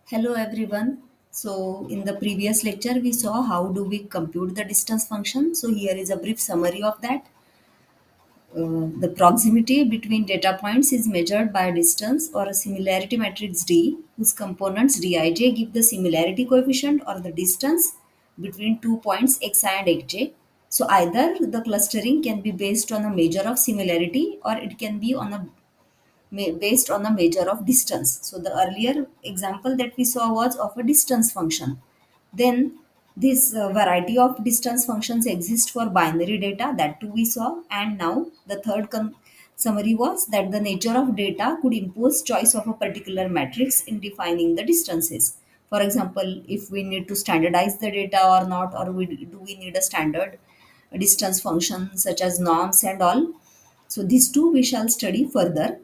Hello everyone. So in the previous lecture we saw how do we compute the distance function. So here is a brief summary of that. The proximity between data points is measured by a distance or a similarity matrix D whose components Dij give the similarity coefficient or the distance between two points xi and xj. So either the clustering can be based on a measure of similarity or it can be on a based on a measure of distance. So the earlier example that we saw was of a distance function. Then this variety of distance functions exist for binary data, that too we saw. And now the third summary was that the nature of data could impose choice of a particular matrix in defining the distances. For example, if we need to standardize the data or not, or do we need a standard distance function such as norms and all. So these two we shall study further.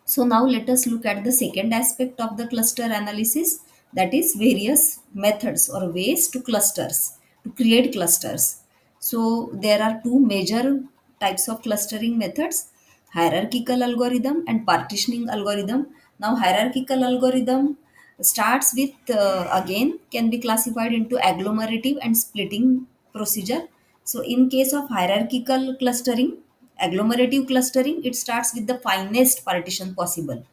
So now let us look at the second aspect of the cluster analysis, that is various methods or ways to clusters, to create clusters. So there are two major types of clustering methods, hierarchical algorithm and partitioning algorithm. Now hierarchical algorithm starts with again can be classified into agglomerative and splitting procedure. So in case of hierarchical clustering, agglomerative clustering, it starts with the finest partition possible.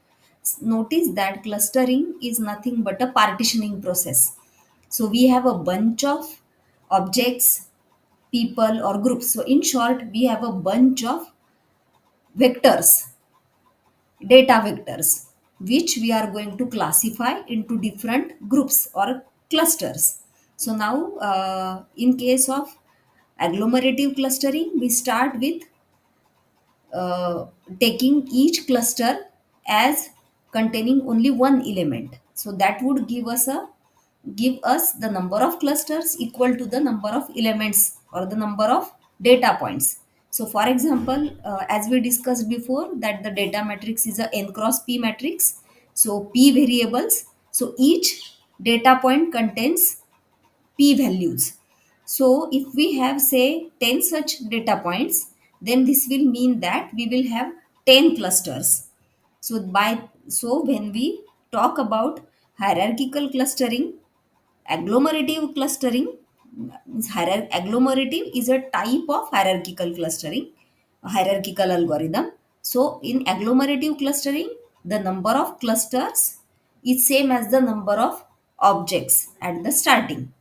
Notice that clustering is nothing but a partitioning process. So we have a bunch of objects, people or groups. So in short, we have a bunch of vectors, data vectors, which we are going to classify into different groups or clusters. So now, in case of agglomerative clustering, we start with uh, taking each cluster as containing only one element. So that would give us the number of clusters equal to the number of elements or the number of data points. So for example, as we discussed before, that the data matrix is a n cross p matrix. So p variables, so each data point contains p values. So if we have say 10 such data points, then this will mean that we will have 10 clusters. So when we talk about hierarchical clustering, agglomerative clustering, agglomerative is a type of hierarchical clustering, a hierarchical algorithm. So in agglomerative clustering, the number of clusters is same as the number of objects at the starting.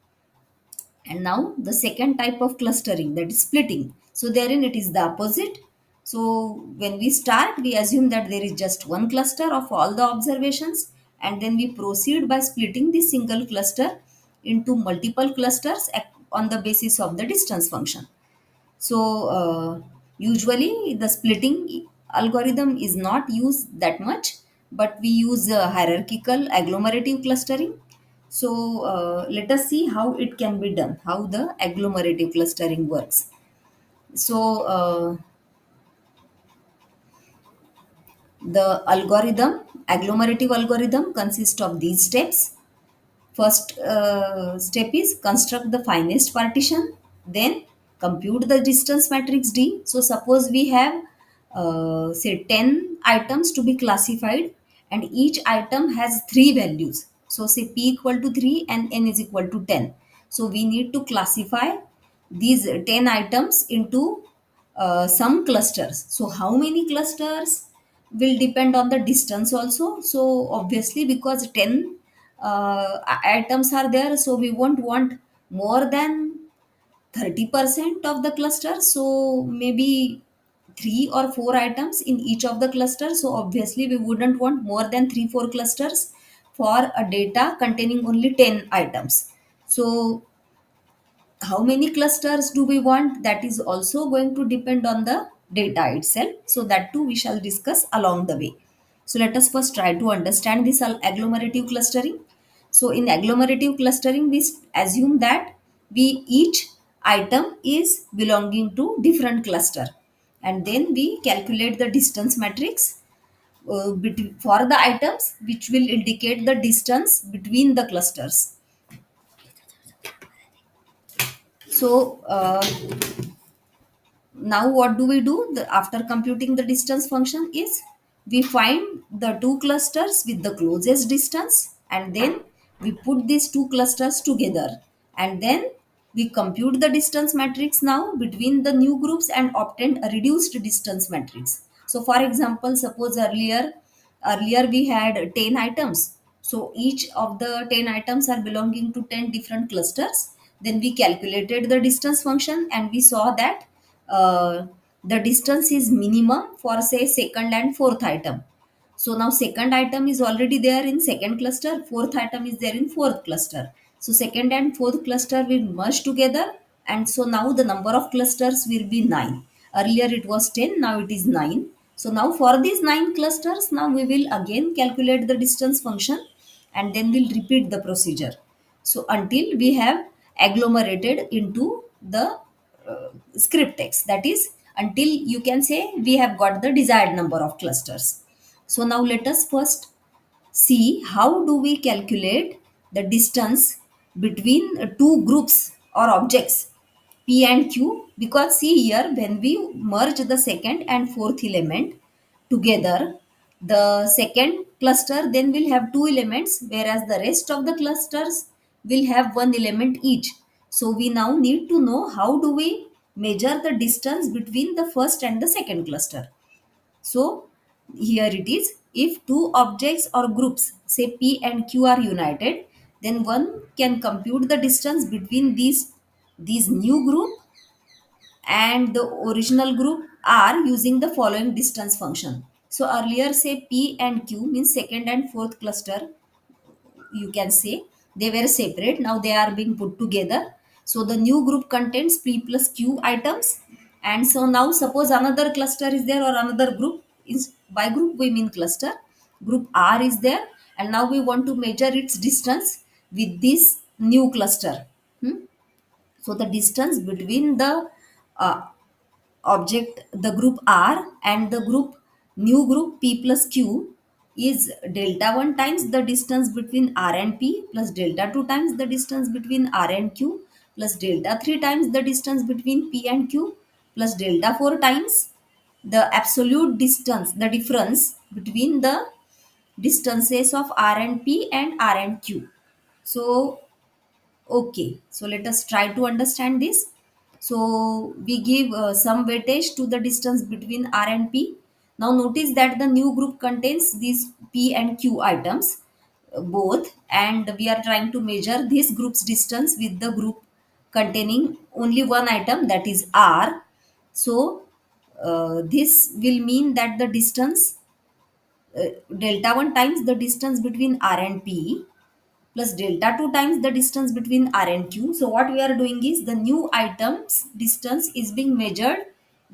And now the second type of clustering, that is splitting. So therein it is the opposite. So when we start, we assume that there is just one cluster of all the observations, and then we proceed by splitting the single cluster into multiple clusters on the basis of the distance function. So usually the splitting algorithm is not used that much, but we use hierarchical agglomerative clustering. So let us see how it can be done, how the agglomerative clustering works. So the agglomerative algorithm consists of these steps. First step is construct the finest partition, then compute the distance matrix D. So suppose we have say 10 items to be classified and each item has three values. So say P equal to 3 and N is equal to 10. So we need to classify these 10 items into some clusters. So how many clusters will depend on the distance also. So obviously because 10 items are there, so we won't want more than 30% of the cluster. So maybe three or four items in each of the clusters. So obviously we wouldn't want more than three, four clusters for a data containing only 10 items. So how many clusters do we want, that is also going to depend on the data itself. So that too we shall discuss along the way. So let us first try to understand this agglomerative clustering. So in agglomerative clustering, we assume that we each item is belonging to different cluster, and then we calculate the distance matrix for the items which will indicate the distance between the clusters. So now what do we do after computing the distance function is we find the two clusters with the closest distance, and then we put these two clusters together, and then we compute the distance matrix now between the new groups and obtained a reduced distance matrix. So for example, suppose earlier we had 10 items, so each of the 10 items are belonging to 10 different clusters. Then we calculated the distance function and we saw that the distance is minimum for say second and fourth item. So now second item is already there in second cluster, fourth item is there in fourth cluster. So second and fourth cluster will merge together, and so now the number of clusters will be 9. Earlier it was 10, now it is 9. So now for these 9 clusters, now we will again calculate the distance function and then we'll repeat the procedure. So until we have agglomerated into the script text, that is until you can say we have got the desired number of clusters. So now let us first see how do we calculate the distance between two groups or objects P and Q, because see here when we merge the second and fourth element together, the second cluster then will have two elements, whereas the rest of the clusters will have one element each. So we now need to know how do we measure the distance between the first and the second cluster. So here it is. If two objects or groups, say P and Q, are united, then one can compute the distance between these new group and the original group R using the following distance function. So earlier say P and Q means second and fourth cluster, you can say they were separate, now they are being put together. So the new group contains P plus Q items, and so now suppose another cluster is there or another group is, by group we mean cluster, group R is there, and now we want to measure its distance with this new cluster. Hmm? So the distance between the uh, object, the group R and the group new group P plus Q, is delta 1 times the distance between R and P plus delta 2 times the distance between R and Q plus delta 3 times the distance between P and Q plus delta 4 times the absolute distance, the difference between the distances of R and P and R and Q. So okay, so let us try to understand this. So we give some weightage to the distance between R and P. Now notice that the new group contains these P and Q items both, and we are trying to measure this group's distance with the group containing only one item, that is R. So this will mean that the distance delta 1 times the distance between R and P plus delta 2 times the distance between R and Q. So what we are doing is the new item's distance is being measured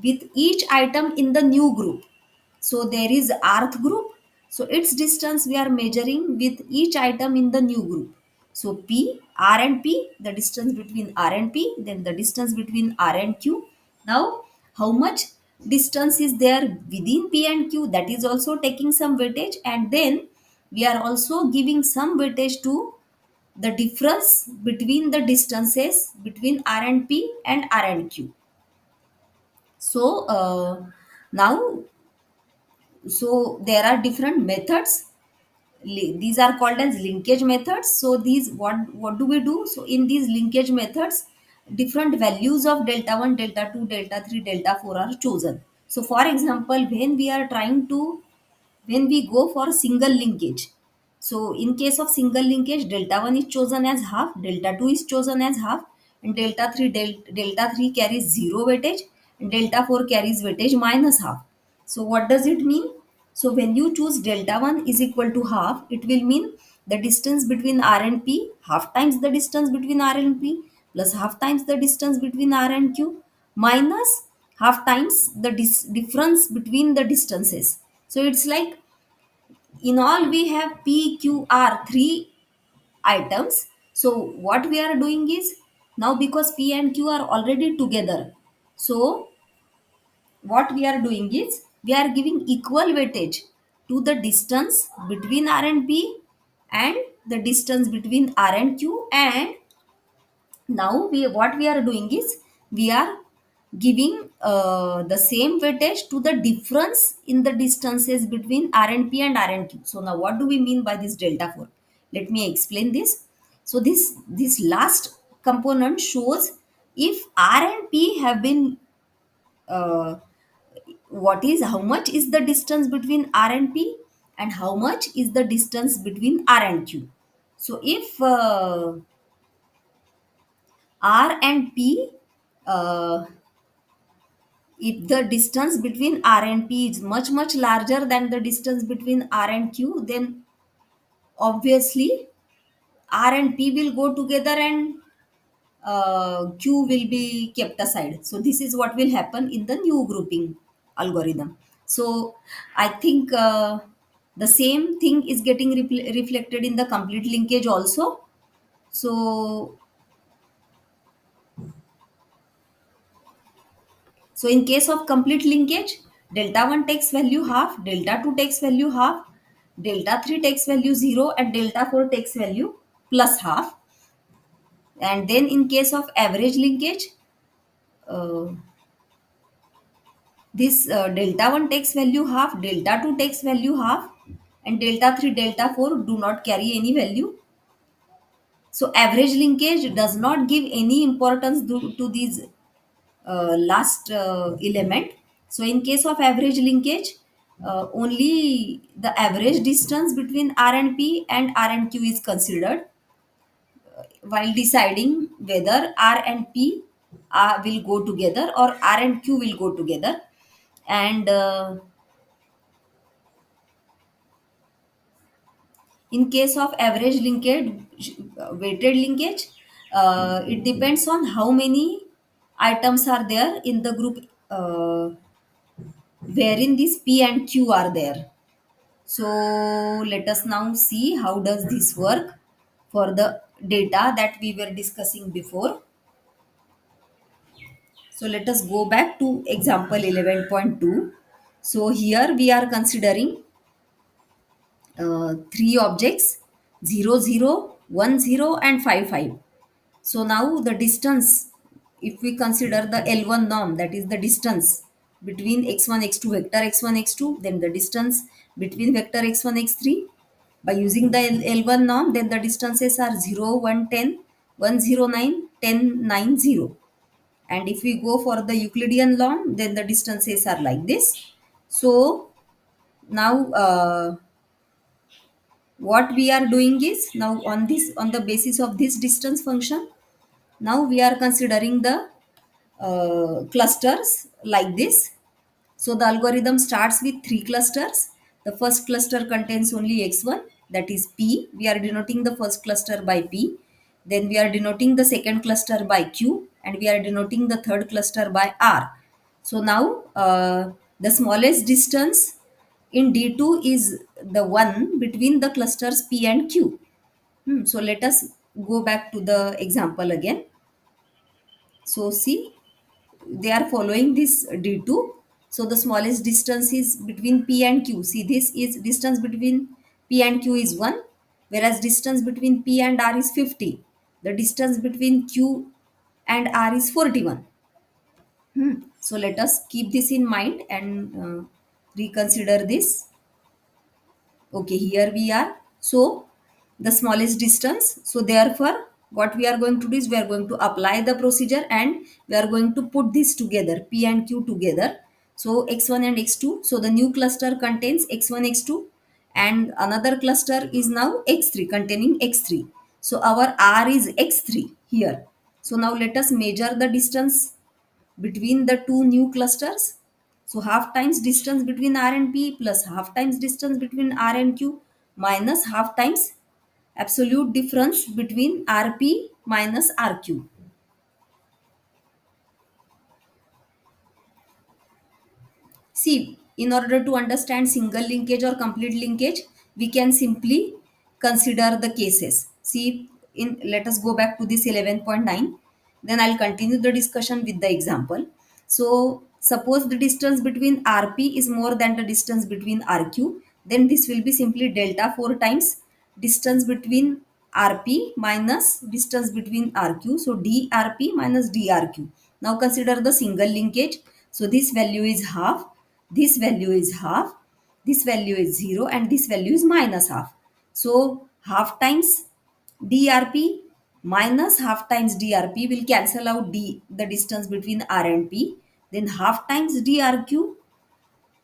with each item in the new group. So there is Rth group. So its distance we are measuring with each item in the new group. So P, R and P, the distance between R and P, then the distance between R and Q. Now how much distance is there within P and Q, that is also taking some weightage, and then we are also giving some weightage to the difference between the distances between R and P and R and Q. So now, so there are different methods. These are called as linkage methods. So these, what do we do? So in these linkage methods, different values of delta 1, delta 2, delta 3, delta 4 are chosen. So for example, when we go for single linkage, so in case of single linkage, delta 1 is chosen as half, delta 2 is chosen as half, and delta 3 carries zero weightage, and delta 4 carries weightage minus half. So what does it mean? So when you choose delta 1 is equal to half, it will mean the distance between R and P, half times the distance between R and P, plus half times the distance between R and Q, minus half times the difference between the distances. So it's like in all we have PQR, three items. So what we are doing is, now because P and Q are already together, so what we are doing is we are giving equal weightage to the distance between R and P and the distance between R and Q. And now we, what we are doing is we are giving the same weightage to the difference in the distances between R and P and R and Q. So now what do we mean by this delta 4? Let me explain this. So this last component shows if R and P have been uh, what is how much is the distance between R and P and how much is the distance between R and Q. So if R and P uh, if the distance between R and P is much larger than the distance between R and Q, then obviously R and P will go together and Q will be kept aside. So this is what will happen in the new grouping algorithm. So I think the same thing is getting reflected in the complete linkage also. So in case of complete linkage, delta 1 takes value half, delta 2 takes value half, delta 3 takes value 0, and delta 4 takes value plus half. And then in case of average linkage, uh, this delta 1 takes value half, delta 2 takes value half, and delta 3, delta 4 do not carry any value. So average linkage does not give any importance to these last element. So in case of average linkage, only the average distance between R and P and R and Q is considered while deciding whether R and P will go together or R and Q will go together. And in case of average linkage, weighted linkage, it depends on how many items are there in the group wherein this P and Q are there. So let us now see how does this work for the data that we were discussing before. So let us go back to example 11.2. So here we are considering three objects 0, 0, 1, 0, and 5, 5. So now the distance, if we consider the L1 norm, that is the distance between x1, x2, vector x1, x2, then the distance between vector x1, x3. By using the L1 norm, then the distances are 0, 1, 10, 1, 0, 9, 10, 9, 0. And if we go for the Euclidean norm, then the distances are like this. So now what we are doing is, now on the basis of this distance function, now we are considering the clusters like this. So the algorithm starts with three clusters. The first cluster contains only x1, that is P. We are denoting the first cluster by P. Then we are denoting the second cluster by Q, and we are denoting the third cluster by R. So now the smallest distance in D2 is the one between the clusters P and Q. So let us go back to the example again. So see, they are following this D2. So the smallest distance is between P and Q. See, this is distance between P and Q is 1, whereas distance between P and R is 50. The distance between Q and R is 41. So let us keep this in mind and reconsider this. Okay, here we are. So the smallest distance. So therefore, what we are going to do is we are going to apply the procedure and we are going to put this together, P and Q together. So x1 and x2. So the new cluster contains x1, x2, and another cluster is now x3 containing x3. So our R is x3 here. So now let us measure the distance between the two new clusters. So half times distance between R and P plus half times distance between R and Q minus half times absolute difference between RP minus RQ. See, in order to understand single linkage or complete linkage, we can simply consider the cases. See, let us go back to this 11.9. Then I'll continue the discussion with the example. So, suppose the distance between RP is more than the distance between RQ, then this will be simply delta 4 times distance between RP minus distance between RQ. So, DRP minus DRQ. Now consider the single linkage. So, this value is half, this value is half, this value is 0, and this value is minus half. So half times DRP minus half times DRP will cancel out the distance between R and P. Then half times DRQ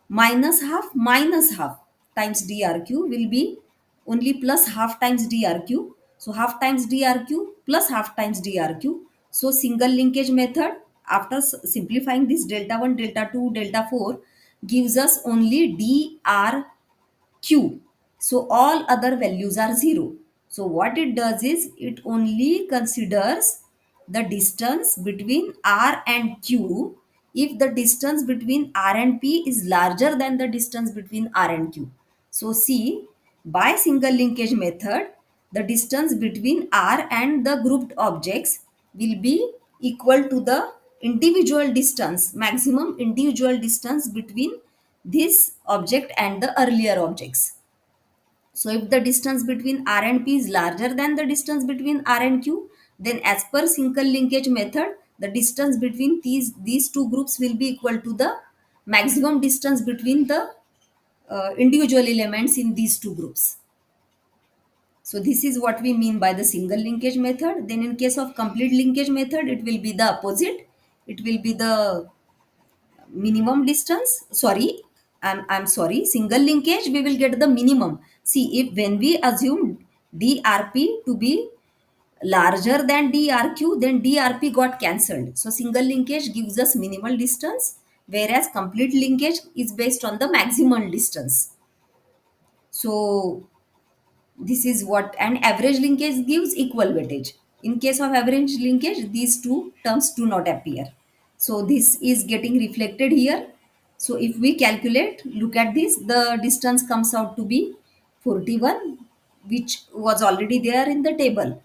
minus half times DRQ will be only plus half times DRQ. So half times DRQ plus half times DRQ. So single linkage method, after simplifying this delta 1, delta 2, delta 4, gives us only DRQ. So all other values are 0. So what it does is it only considers the distance between R and Q if the distance between R and P is larger than the distance between R and Q. So see, by single linkage method, the distance between R and the grouped objects will be equal to the individual distance, maximum individual distance between this object and the earlier objects. So if the distance between R and P is larger than the distance between R and Q, then as per single linkage method, the distance between these two groups will be equal to the maximum distance between the individual elements in these two groups. So this is what we mean by the single linkage method. Then in case of complete linkage method, it will be the opposite. It will be the minimum distance, I'm sorry, single linkage we will get the minimum. See, if when we assume DRP to be larger than DRQ, then DRP got cancelled, so single linkage gives us minimal distance, whereas complete linkage is based on the maximum distance. So this is what, and average linkage gives equal weightage. In case of average linkage, these two terms do not appear, so this is getting reflected here. So if we calculate, look at this, the distance comes out to be 41, which was already there in the table.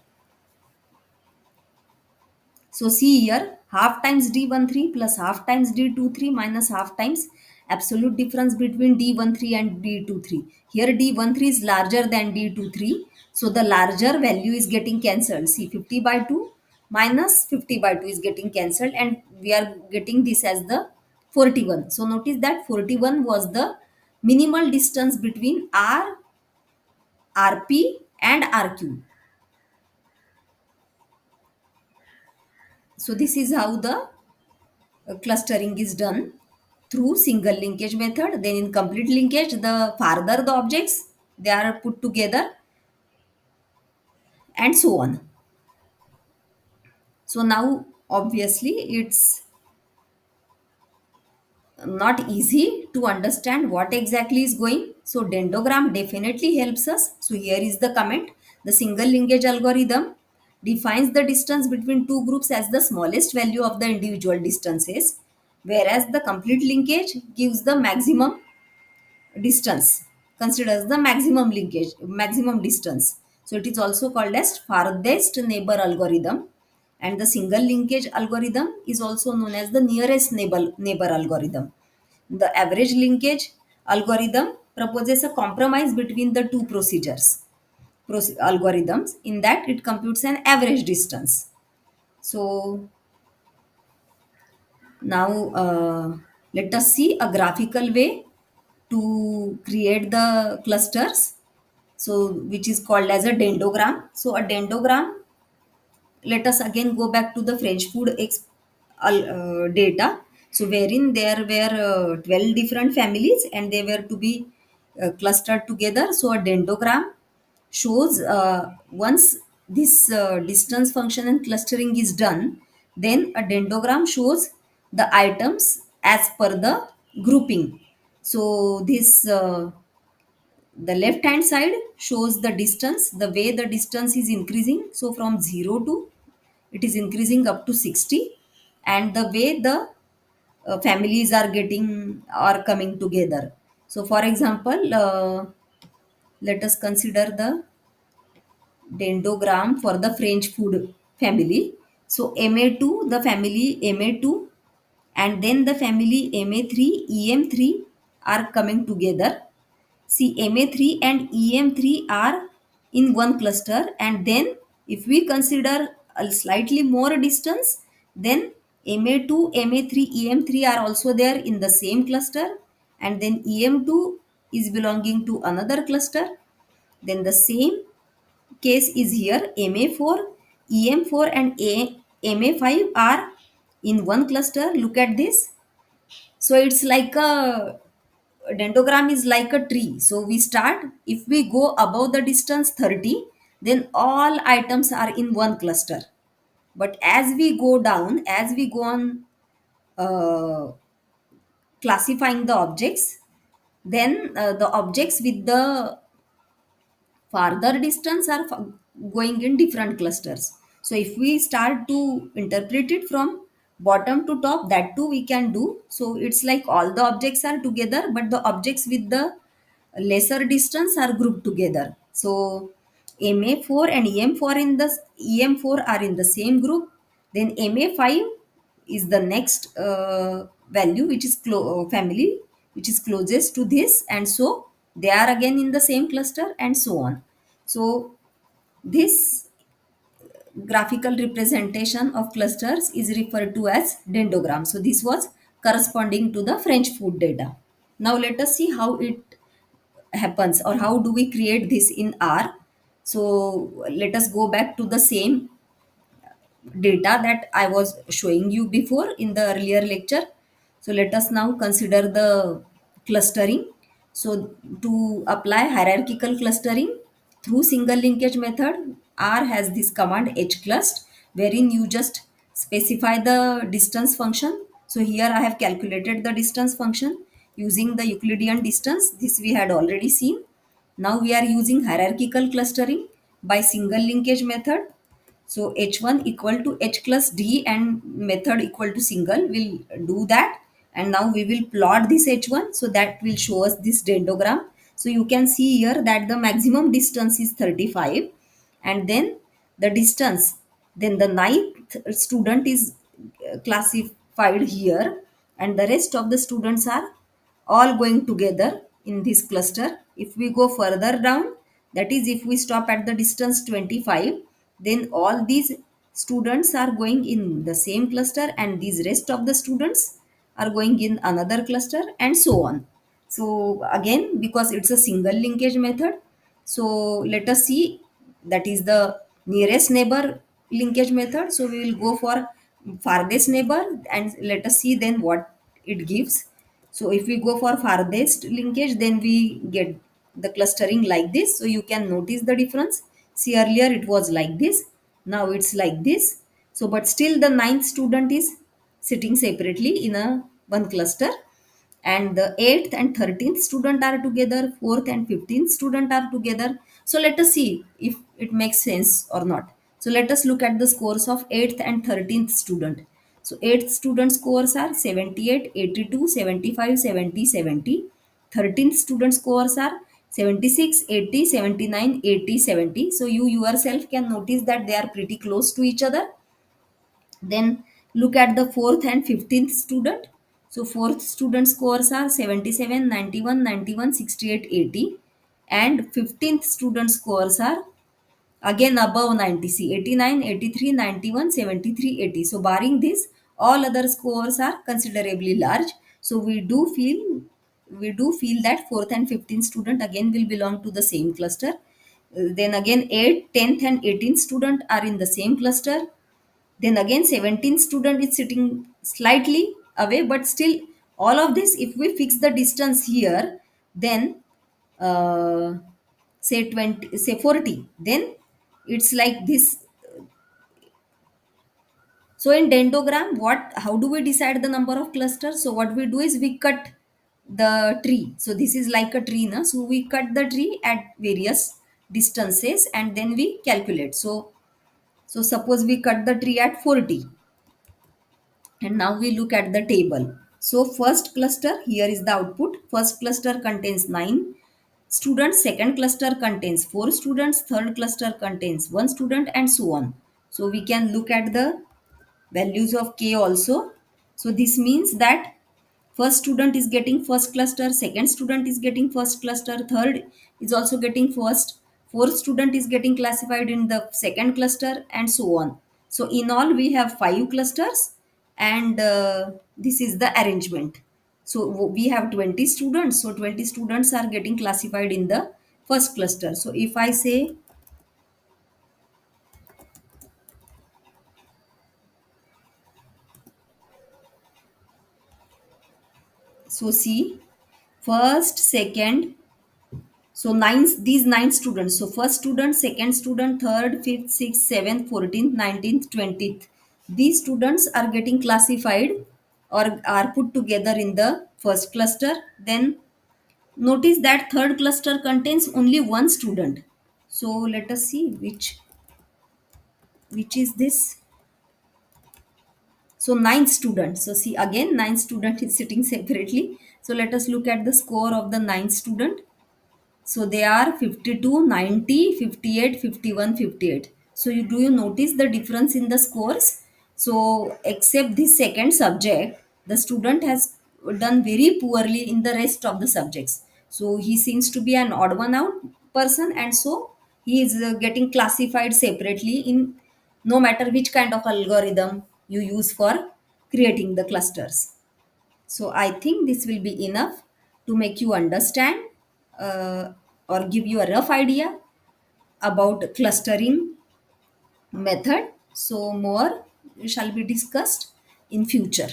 So see here, half times D13 plus half times D23 minus half times absolute difference between D13 and D23. Here D13 is larger than D23. So the larger value is getting cancelled. See, 50 by 2 minus 50 by 2 is getting cancelled, and we are getting this as the 41. So notice that 41 was the minimal distance between RP and RQ. So this is how the clustering is done through single linkage method. Then in complete linkage, the farther the objects, they are put together, and so on. So now obviously it's not easy to understand what exactly is going. So dendrogram definitely helps us. So here is the comment. The single linkage algorithm defines the distance between two groups as the smallest value of the individual distances, whereas the complete linkage gives the maximum distance, considers the maximum distance. So it is also called as farthest neighbor algorithm, and the single linkage algorithm is also known as the nearest neighbor algorithm. The average linkage algorithm proposes a compromise between the two algorithms, in that it computes an average distance. So now let us see a graphical way to create the clusters, so which is called as a dendrogram. So a dendrogram, let us again go back to the French food data. So wherein there were 12 different families and they were to be clustered together. So a dendrogram shows, once this distance function and clustering is done, then a dendrogram shows the items as per the grouping. So this the left hand side shows the distance, the way the distance is increasing. So from 0 to, it is increasing up to 60, and the way the families are getting or coming together. So for example, let us consider the dendrogram for the French food family. So MA2, the family MA2, and then the family MA3, EM3 are coming together. See, MA3 and EM3 are in one cluster, and then if we consider a slightly more distance, then MA2, MA3, EM3 are also there in the same cluster, and then EM2 is belonging to another cluster. Then the same case is here. MA4, EM4 and MA5 are in one cluster. Look at this. So it's like a dendrogram is like a tree. So we start, if we go above the distance 30, then all items are in one cluster. But as we go down, as we go on uh, classifying the objects, then the objects with the farther distance are going in different clusters. So if we start to interpret it from bottom to top, that too we can do. So it's like all the objects are together, but the objects with the lesser distance are grouped together. So MA4 and EM4 in the EM4 are in the same group. Then MA5 is the next value which is family which is closest to this, and so they are again in the same cluster, and so on. So this graphical representation of clusters is referred to as dendrogram. So this was corresponding to the French food data. Now let us see how it happens, or how do we create this in R. So let us go back to the same data that I was showing you before in the earlier lecture. So let us now consider the clustering. So to apply hierarchical clustering through single linkage method, R has this command hclust, wherein you just specify the distance function. So here I have calculated the distance function using the Euclidean distance. This we had already seen. Now we are using hierarchical clustering by single linkage method. So h1 equal to h plus d and method equal to single will do that. And now we will plot this h1. So that will show us this dendrogram. So you can see here that the maximum distance is 35, and then the distance, then the ninth student is classified here, and the rest of the students are all going together in this cluster. If we go further down, that is if we stop at the distance 25, then all these students are going in the same cluster, and these rest of the students are going in another cluster, and so on. So again, because it's a single linkage method, so let us see, that is the nearest neighbor linkage method. So we will go for farthest neighbor, and let us see then what it gives. So if we go for farthest linkage, then we get the clustering like this. So you can notice the difference. See, earlier it was like this, now it's like this. So but still the ninth student is sitting separately in a one cluster, and the 8th and 13th student are together, 4th and 15th student are together. So let us see if it makes sense or not. So let us look at the scores of 8th and 13th student. So 8th student scores are 78, 82, 75, 70, 70. 13th student scores are 76, 80, 79, 80, 70. So you yourself can notice that they are pretty close to each other. Then look at the 4th and 15th student. So 4th student scores are 77, 91, 91, 68, 80. And 15th student scores are again above 90. See, 89, 83, 91, 73, 80. So barring this, all other scores are considerably large. So we do feel that 4th and 15th student again will belong to the same cluster. Then again 8th, 10th and 18th student are in the same cluster. Then again 17 student is sitting slightly away, but still all of this, if we fix the distance here, then uh, say 20, say 40, then it's like this. So in dendrogram, what, how do we decide the number of clusters? So what we do is we cut the tree. So this is like a tree na? So we cut the tree at various distances, and then we calculate. So suppose we cut the tree at 40. And now we look at the table. So first cluster, here is the output. First cluster contains 9 students, second cluster contains 4 students, third cluster contains 1 student, and so on. So we can look at the values of k also. So this means that first student is getting first cluster, second student is getting first cluster, third is also getting first, fourth student is getting classified in the second cluster, and so on. So in all we have 5 clusters, and this is the arrangement. So we have 20 students, so 20 students are getting classified in the first cluster. So if I say So see, first, second, so nine, these nine students. So first student, second student, third, fifth, sixth, seventh, 14th, 19th, 20th. These students are getting classified or are put together in the first cluster. Then notice that third cluster contains only one student. So let us see which is this. So ninth student. So see again, ninth student is sitting separately. So let us look at the score of the ninth student. So they are 52, 90, 58, 51, 58. So do you notice the difference in the scores? So except this second subject, the student has done very poorly in the rest of the subjects. So he seems to be an odd one out person, and so he is getting classified separately in no matter which kind of algorithm you use for creating the clusters. So I think this will be enough to make you understand uh, or give you a rough idea about clustering method. So more shall be discussed in future.